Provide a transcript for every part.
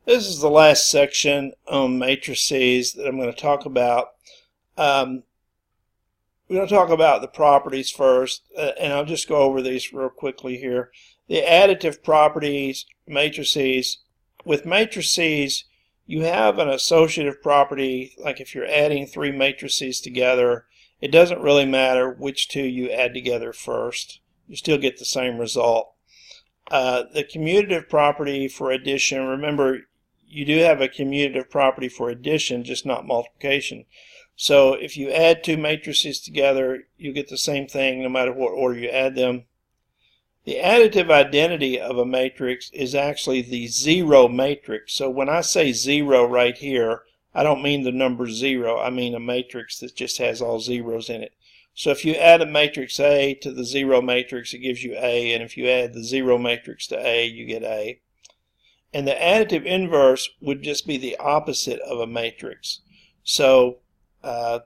This is the last section on matrices that I'm going to talk about. We're going to talk about the properties first, and I'll just go over these real quickly here. The additive properties, matrices. With matrices, you have an associative property, like if you're adding three matrices together, it doesn't really matter which two you add together first. You still get the same result. The commutative property for addition, remember, you do have a commutative property for addition, just not multiplication. So if you add two matrices together, you get the same thing no matter what order you add them. The additive identity of a matrix is actually the zero matrix. So when I say zero right here, I don't mean the number zero. I mean a matrix that just has all zeros in it. So if you add a matrix A to the zero matrix, it gives you A, and if you add the zero matrix to A, you get A. And the additive inverse would just be the opposite of a matrix. So the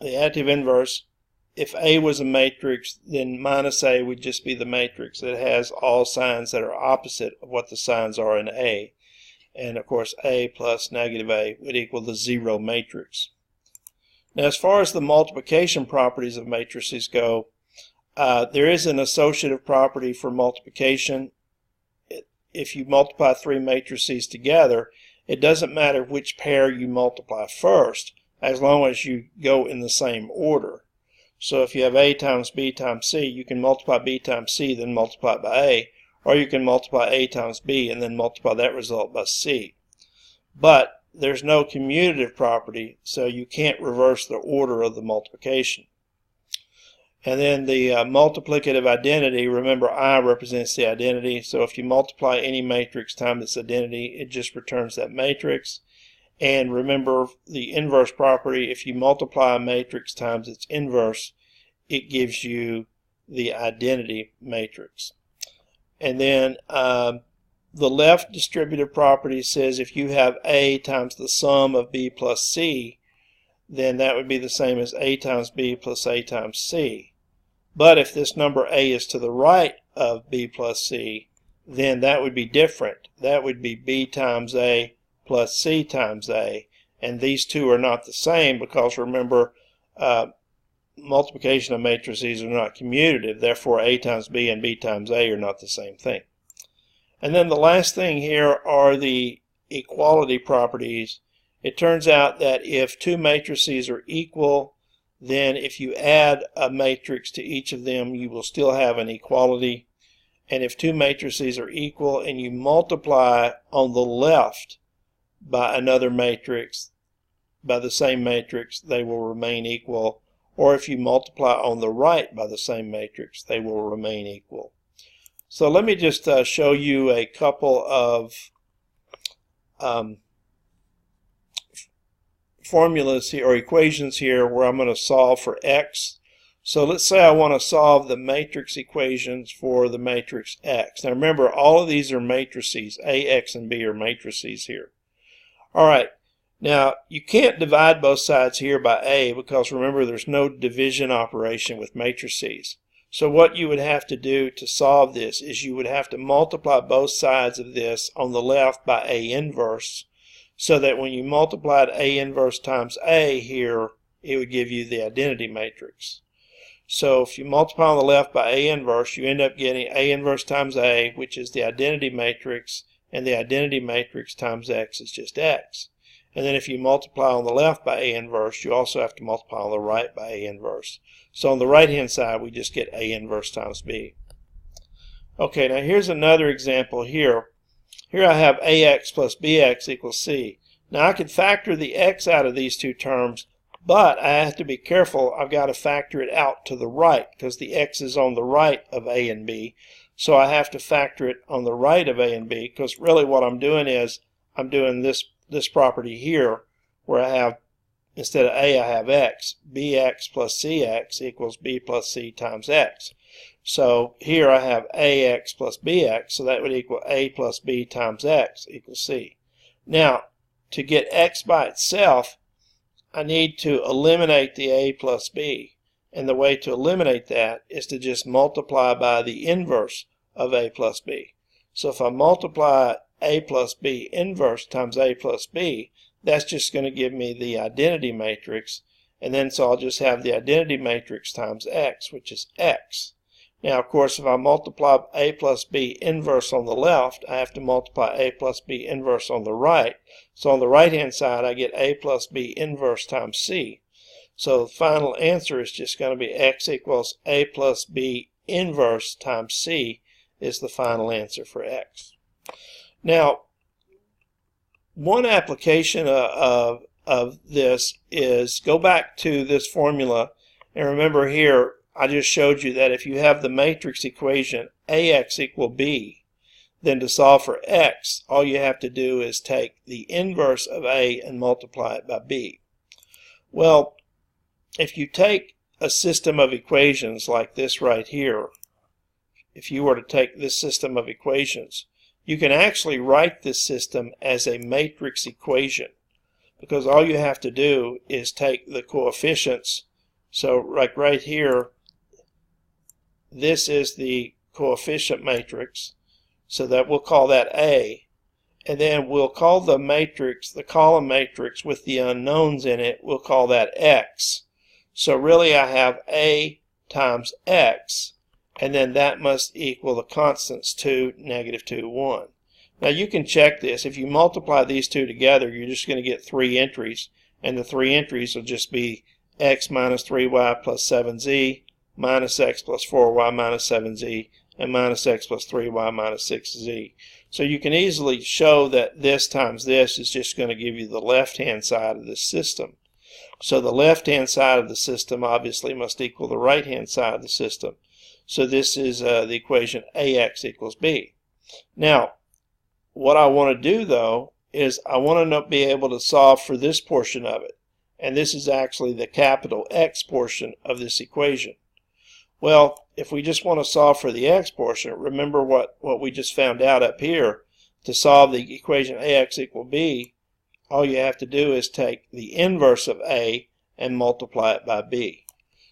additive inverse, if A was a matrix, then minus A would just be the matrix that has all signs that are opposite of what the signs are in A. And of course, A plus negative A would equal the zero matrix. Now, as far as the multiplication properties of matrices go, there is an associative property for multiplication. If you multiply three matrices together, it doesn't matter which pair you multiply first, as long as you go in the same order. So if you have A times B times C, you can multiply B times C, then multiply it by A, or you can multiply A times B and then multiply that result by C. But there's no commutative property, so you can't reverse the order of the multiplication. And then the multiplicative identity, remember I represents the identity, so if you multiply any matrix times its identity, it just returns that matrix. And remember the inverse property, if you multiply a matrix times its inverse, it gives you the identity matrix. And then the left distributive property says if you have A times the sum of B plus C, then that would be the same as A times B plus A times C. But if this number A is to the right of B plus C, then that would be different. That would be B times A plus C times A. And these two are not the same because, remember, multiplication of matrices are not commutative. Therefore, A times B and B times A are not the same thing. And then the last thing here are the equality properties. It turns out that if two matrices are equal, then if you add a matrix to each of them, you will still have an equality. And if two matrices are equal and you multiply on the left by another matrix, by the same matrix, they will remain equal. Or if you multiply on the right by the same matrix, they will remain equal. So let me just show you a couple of formulas here, or equations here, where I'm going to solve for x. So let's say I want to solve the matrix equations for the matrix x. Now remember, all of these are matrices. A, x, and b are matrices here. All right. Now you can't divide both sides here by a because remember there's no division operation with matrices. So what you would have to do to solve this is you would have to multiply both sides of this on the left by A inverse, so that when you multiplied A inverse times A here, it would give you the identity matrix. So if you multiply on the left by A inverse, you end up getting A inverse times A, which is the identity matrix, and the identity matrix times x is just x. And then if you multiply on the left by A inverse, you also have to multiply on the right by A inverse. So on the right-hand side, we just get A inverse times B. Okay, now here's another example here. Here I have AX plus BX equals C. Now I could factor the x out of these two terms, but I have to be careful. I've got to factor it out to the right because the x is on the right of A and B. So I have to factor it on the right of A and B because really what I'm doing is I'm doing this property here where I have, instead of A, I have x. Bx plus Cx equals B plus C times x. So here I have AX plus BX, so that would equal A plus B times x equals C. Now, to get x by itself, I need to eliminate the A plus B. And the way to eliminate that is to just multiply by the inverse of A plus B. So if I multiply a plus b inverse times a plus b, that's just going to give me the identity matrix. And then so I'll just have the identity matrix times x, which is x. Now, of course, if I multiply a plus b inverse on the left, I have to multiply a plus b inverse on the right. So on the right-hand side, I get a plus b inverse times c. So the final answer is just going to be x equals a plus b inverse times c is the final answer for x. Now, one application of this is go back to this formula, and remember here I just showed you that if you have the matrix equation ax equal b, then to solve for x, all you have to do is take the inverse of a and multiply it by b. Well, if you take a system of equations like this right here, if you were to take this system of equations, you can actually write this system as a matrix equation, because all you have to do is take the coefficients. So like right here, this is the coefficient matrix, so that we'll call that A, and then we'll call the matrix, the column matrix with the unknowns in it, we'll call that X. So really I have A times X, and then that must equal the constants 2, negative 2, 1. Now you can check this. If you multiply these two together, you're just going to get 3 entries, and the 3 entries will just be x minus 3y plus 7z, minus x plus 4y minus 7z, and minus x plus 3y minus 6z. So you can easily show that this times this is just going to give you the left-hand side of this system. So the left-hand side of the system obviously must equal the right-hand side of the system. So this is the equation ax equals b. Now, what I want to do though is I want to be able to solve for this portion of it. And this is actually the capital X portion of this equation. Well, if we just want to solve for the x portion, remember what we just found out up here. To solve the equation ax equal b, all you have to do is take the inverse of a and multiply it by b.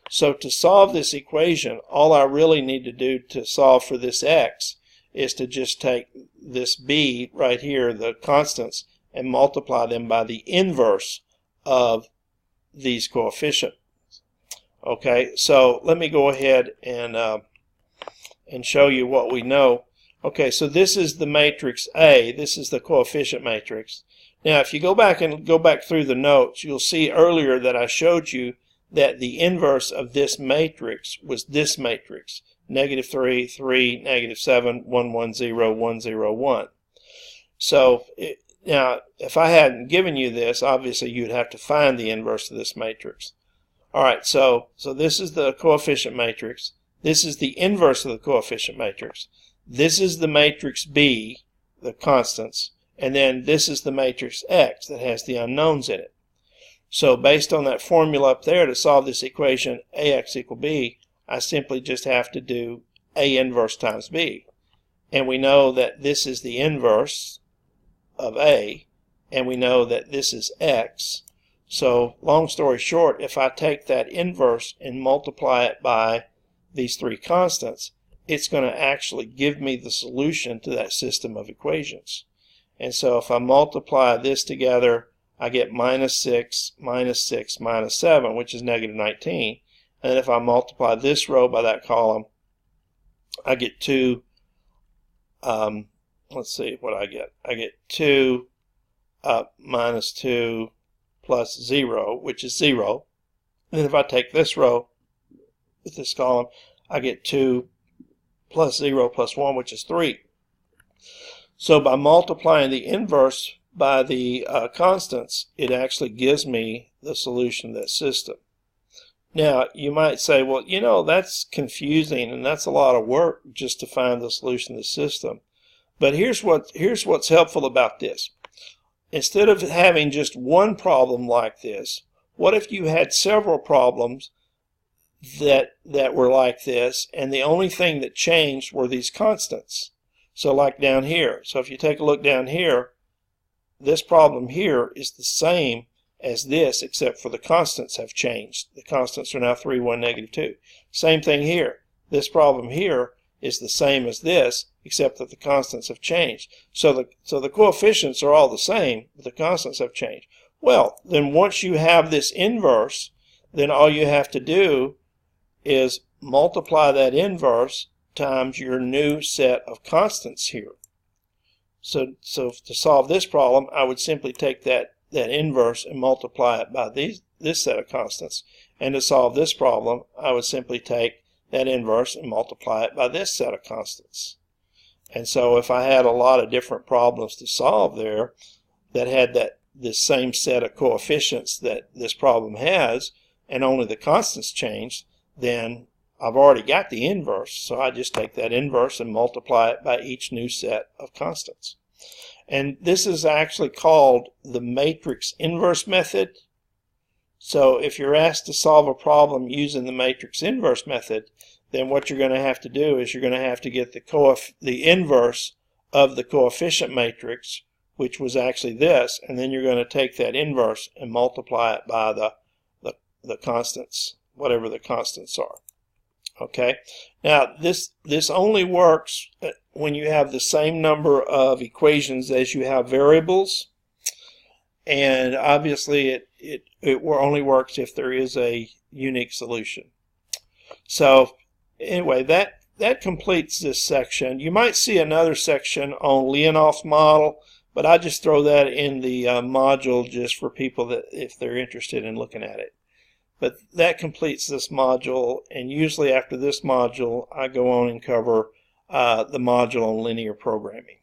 So to solve this equation, all I really need to do to solve for this x is to just take this b right here, the constants, and multiply them by the inverse of these coefficients. Okay, so let me go ahead and show you what we know. Okay, so this is the matrix A. This is the coefficient matrix. Now, if you go back through the notes, you'll see earlier that I showed you that the inverse of this matrix was this matrix: negative 3, 3, negative 7, 1, 1, 0, 1, 0, 1. So now, if I hadn't given you this, obviously you'd have to find the inverse of this matrix. All right, so this is the coefficient matrix. This is the inverse of the coefficient matrix. This is the matrix B, the constants, and then this is the matrix X that has the unknowns in it. So based on that formula up there, to solve this equation ax equal b, I simply just have to do A inverse times B. And we know that this is the inverse of A, and we know that this is X. So long story short, if I take that inverse and multiply it by these 3 constants, it's going to actually give me the solution to that system of equations. And so if I multiply this together, I get minus 6, minus 6, minus 7, which is negative 19. And if I multiply this row by that column, I get 2, let's see what I get. I get 2 minus 2 plus 0, which is 0. And then if I take this row with this column, I get 2 plus 0 plus 1, which is 3. So by multiplying the inverse by the constants, it actually gives me the solution to that system. Now, you might say, well, you know, that's confusing and that's a lot of work just to find the solution to the system. But here's what's helpful about this. Instead of having just one problem like this, what if you had several problems that were like this, and the only thing that changed were these constants? So like down here. So if you take a look down here, this problem here is the same as this, except for the constants have changed. The constants are now 3, 1, negative 2. Same thing here. This problem here is the same as this, except that the constants have changed. So the coefficients are all the same, but the constants have changed. Well, then once you have this inverse, then all you have to do is multiply that inverse times your new set of constants here. So to solve this problem, I would simply take that inverse and multiply it by this set of constants. And to solve this problem, I would simply take that inverse and multiply it by this set of constants. And so if I had a lot of different problems to solve there that had this same set of coefficients that this problem has, and only the constants changed, then I've already got the inverse, so I just take that inverse and multiply it by each new set of constants. And this is actually called the matrix inverse method. So if you're asked to solve a problem using the matrix inverse method, then what you're going to have to do is you're going to have to get the inverse of the coefficient matrix, which was actually this, and then you're going to take that inverse and multiply it by the constants, whatever the constants are. Okay, now this only works when you have the same number of equations as you have variables, and obviously it only works if there is a unique solution. So anyway, that completes this section. You might see another section on Leonoff's model, but I just throw that in the module just for people that if they're interested in looking at it. But that completes this module, and usually after this module I go on and cover the module on linear programming.